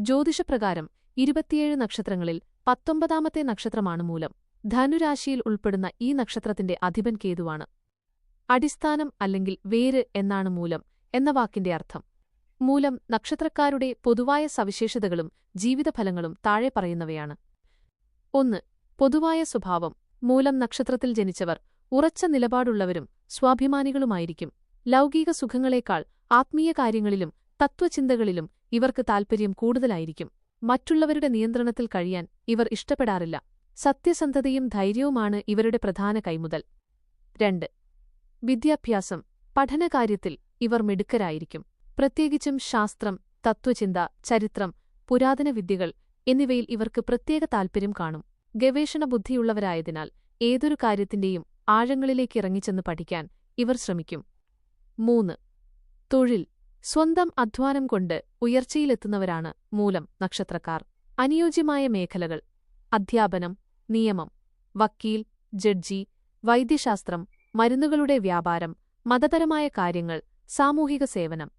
ജ്യോതിഷപ്രകാരം 27 നക്ഷത്രങ്ങളിൽ 19ാമത്തെ നക്ഷത്രമാണ് മൂലം. ധനുരാശിയിൽ ഉൾപ്പെടുന്ന ഈ നക്ഷത്രത്തിന്റെ അധിപൻ കേതുവാണ്. അടിസ്ഥാനം അല്ലെങ്കിൽ വേര് എന്നാണ് മൂലം എന്ന വാക്കിന്റെ അർത്ഥം. മൂലം നക്ഷത്രക്കാരുടെ പൊതുവായ സവിശേഷതകളും ജീവിതഫലങ്ങളും താഴെ പറയുന്നവയാണ്. 1. പൊതുവായ സ്വഭാവം. മൂലം നക്ഷത്രത്തിൽ ജനിച്ചവർ ഉറച്ച നിലപാടുള്ളവരും സ്വാഭിമാനികളുമായിരിക്കും. ലൗകിക സുഖങ്ങളെക്കാൾ ആത്മീയ കാര്യങ്ങളിലും തത്വചിന്തകളിലും ഇവർക്ക് താൽപര്യം കൂടുതലായിരിക്കും. മറ്റുള്ളവരുടെ നിയന്ത്രണത്തിൽ കഴിയാൻ ഇവർ ഇഷ്ടപ്പെടാറില്ല. സത്യസന്ധതയും ധൈര്യവുമാണ് ഇവരുടെ പ്രധാന കൈമുതൽ. 2. വിദ്യാഭ്യാസം. പഠനകാര്യത്തിൽ ഇവർ മിടുക്കരായിരിക്കും. പ്രത്യേകിച്ചും ശാസ്ത്രം, തത്വചിന്ത, ചരിത്രം, പുരാതന വിദ്യകൾ എന്നിവയിൽ ഇവർക്ക് പ്രത്യേക താൽപര്യം കാണും. ഗവേഷണ ബുദ്ധിയുള്ളവരായതിനാൽ ഏതൊരു കാര്യത്തിന്റെയും ആഴങ്ങളിലേക്ക് ഇറങ്ങിച്ചെന്ന് പഠിക്കാൻ ഇവർ ശ്രമിക്കും. 3. തൊഴിൽ. സ്വന്തം അധ്വാനം കൊണ്ട് ഉയർച്ചയിലെത്തുന്നവരാണ് മൂലം നക്ഷത്രക്കാർ. അനുയോജ്യമായ മേഖലകൾ: അധ്യാപനം, നിയമം, വക്കീൽ, ജഡ്ജി, വൈദ്യശാസ്ത്രം, മരുന്നുകളുടെ വ്യാപാരം, മതപരമായ കാര്യങ്ങൾ, സാമൂഹിക സേവനം.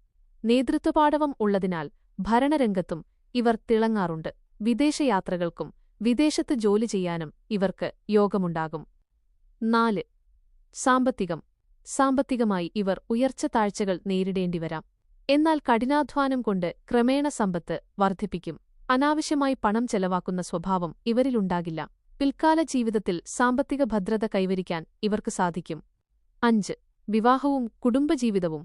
നേതൃത്വപാടവം ഉള്ളതിനാൽ ഭരണരംഗത്തും ഇവർ തിളങ്ങാറുണ്ട്. വിദേശയാത്രകൾക്കും വിദേശത്ത് ജോലി ചെയ്യാനും ഇവർക്ക് യോഗമുണ്ടാകും. 4. സാമ്പത്തികം. സാമ്പത്തികമായി ഇവർ ഉയർച്ച താഴ്ചകൾ നേരിടേണ്ടിവരാം. എന്നാൽ കഠിനാധ്വാനം കൊണ്ട് ക്രമേണ സമ്പത്ത് വർദ്ധിപ്പിക്കും. അനാവശ്യമായി പണം ചെലവാക്കുന്ന സ്വഭാവം ഇവരിലുണ്ടാകില്ല. പിൽക്കാല ജീവിതത്തിൽ സാമ്പത്തിക ഭദ്രത കൈവരിക്കാൻ ഇവർക്ക് സാധിക്കും. 5. വിവാഹവും കുടുംബജീവിതവും.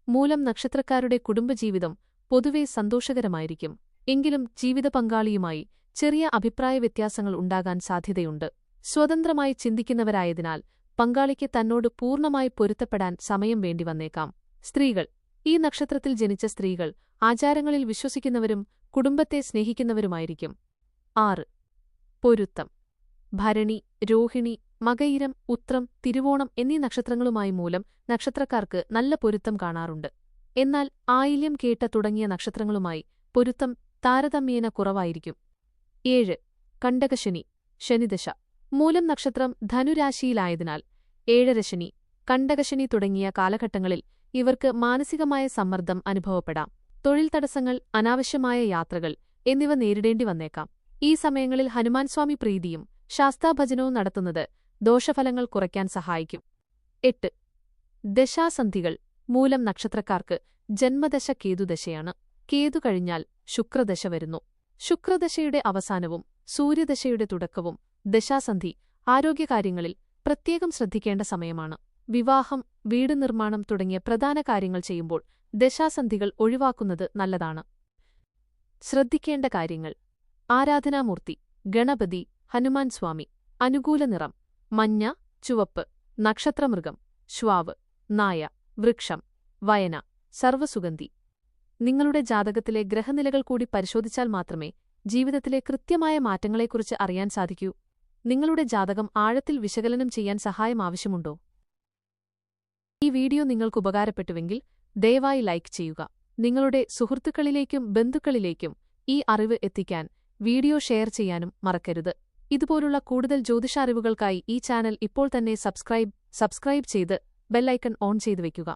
മൂലം നക്ഷത്രക്കാരുടെ കുടുംബജീവിതം പൊതുവെ സന്തോഷകരമായിരിക്കും. എങ്കിലും ജീവിത പങ്കാളിയുമായി ചെറിയ അഭിപ്രായ വ്യത്യാസങ്ങൾ ഉണ്ടാകാൻ സാധ്യതയുണ്ട്. സ്വതന്ത്രമായി ചിന്തിക്കുന്നവരായതിനാൽ പങ്കാളിക്ക് തന്നോട് പൂർണ്ണമായി പൊരുത്തപ്പെടാൻ സമയം വേണ്ടിവന്നേക്കാം. സ്ത്രീകൾ. ഈ നക്ഷത്രത്തിൽ ജനിച്ച സ്ത്രീകൾ ആചാരങ്ങളിൽ വിശ്വസിക്കുന്നവരും കുടുംബത്തെ സ്നേഹിക്കുന്നവരുമായിരിക്കും. 6. പൊരുത്തം. ഭരണി, രോഹിണി, മകയിരം, ഉത്രം, തിരുവോണം എന്നീ നക്ഷത്രങ്ങളുമായി മൂലം നക്ഷത്രക്കാർക്ക് നല്ല പൊരുത്തം കാണാറുണ്ട്. എന്നാൽ ആയില്യം, കേട്ട തുടങ്ങിയ നക്ഷത്രങ്ങളുമായി പൊരുത്തം താരതമ്യേന കുറവായിരിക്കും. 7. കണ്ടകശനി. ശനിദശ. മൂലം നക്ഷത്രം ധനുരാശിയിലായതിനാൽ ഏഴരശനി, കണ്ടകശനി തുടങ്ങിയ കാലഘട്ടങ്ങളിൽ ഇവർക്ക് മാനസികമായ സമ്മർദ്ദം അനുഭവപ്പെടാം. തൊഴിൽ തടസ്സങ്ങൾ, അനാവശ്യമായ യാത്രകൾ എന്നിവ നേരിടേണ്ടി വന്നേക്കാം. ഈ സമയങ്ങളിൽ ഹനുമാൻസ്വാമി പ്രീതിയും ശാസ്താഭജനവും നടത്തുന്നത് ദോഷഫലങ്ങൾ കുറയ്ക്കാൻ സഹായിക്കും. 8. ദശാസന്ധികൾ. മൂലം നക്ഷത്രക്കാർക്ക് ജന്മദശ കേതുദശയാണ്. കേതു കഴിഞ്ഞാൽ ശുക്രദശ വരുന്നു. ശുക്രദശയുടെ അവസാനവും സൂര്യദശയുടെ തുടക്കവും ദശാസന്ധി ആരോഗ്യകാര്യങ്ങളിൽ പ്രത്യേകം ശ്രദ്ധിക്കേണ്ട സമയമാണ്. വിവാഹം, വീട് നിർമ്മാണം തുടങ്ങിയ പ്രധാന കാര്യങ്ങൾ ചെയ്യുമ്പോൾ ദശാസന്ധികൾ ഒഴിവാക്കുന്നത് നല്ലതാണ്. ശ്രദ്ധിക്കേണ്ട കാര്യങ്ങൾ: ആരാധനാമൂർത്തി ഗണപതി, ഹനുമാൻ സ്വാമി. അനുകൂല നിറം മഞ്ഞ, ചുവപ്പ്. നക്ഷത്രമൃഗം ശ്വാവ്, നായ. വൃക്ഷം വയന, സർവ്വസുഗന്ധി. നിങ്ങളുടെ ജാതകത്തിലെ ഗ്രഹനിലകൾ കൂടി പരിശോധിച്ചാൽ മാത്രമേ ജീവിതത്തിലെ കൃത്യമായ മാറ്റങ്ങളെക്കുറിച്ച് അറിയാൻ സാധിക്കൂ. നിങ്ങളുടെ ജാതകം ആഴത്തിൽ വിശകലനം ചെയ്യാൻ സഹായം ആവശ്യമുണ്ടോ? ഈ വീഡിയോ നിങ്ങൾക്ക് ഉപകാരപ്പെട്ടുവെങ്കിൽ ദയവായി ലൈക്ക് ചെയ്യുക. നിങ്ങളുടെ സുഹൃത്തുക്കളിലേക്കും ബന്ധുക്കളിലേക്കും ഈ അറിവ് എത്തിക്കാൻ വീഡിയോ ഷെയർ ചെയ്യാനും മറക്കരുത്. ഇതുപോലുള്ള കൂടുതൽ ജ്യോതിഷാറിവുകൾക്കായി ഈ ചാനൽ ഇപ്പോൾ തന്നെ സബ്സ്ക്രൈബ് ചെയ്ത് ബെല്ലൈക്കൺ ഓൺ ചെയ്തു വയ്ക്കുക.